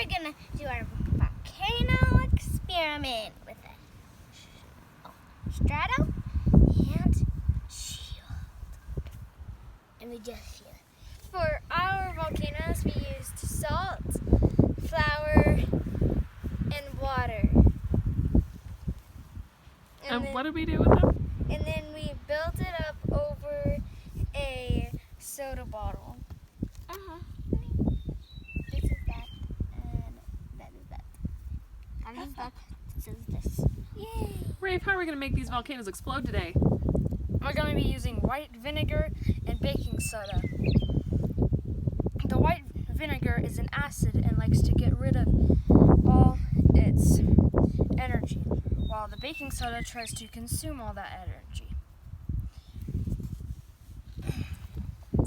we're gonna do our volcano experiment with a strato and shield. And we just here. For our volcanoes, we used salt, flour, and water. And what did we do with them? And then we built it up over a soda bottle. This is that, and that is that. And this is that. This is this. Yay! Rafe, how are we going to make these volcanoes explode today? We're going to be using white vinegar and baking soda. The white vinegar is an acid and likes to get rid of all its energy, while the baking soda tries to consume all that energy.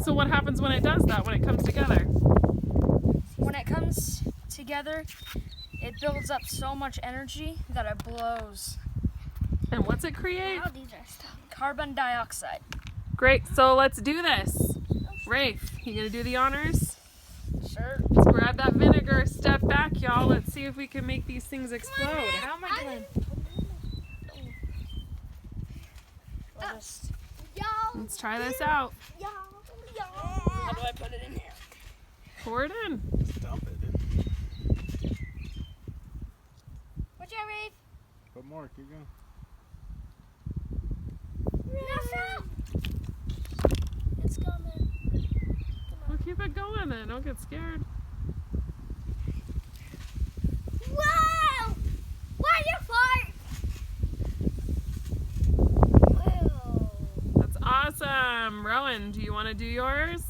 So what happens when it does that, when it comes together? When it comes together, it builds up so much energy that it blows. And what's it create? Now these are stuff. Carbon dioxide. Great, so let's do this. Rafe, you gonna do the honors? Sure. Let's grab that vinegar, step back, y'all. Let's see if we can make these things explode. How am I going to... just... Let's try this out. How do I put it in here? Pour it in. Just dump it, dude. Watch out, Rafe. Put more, keep going. It's coming. Well, keep it going then. Don't get scared. Wow! Why you fart? Whoa. That's awesome. Rowan, do you want to do yours?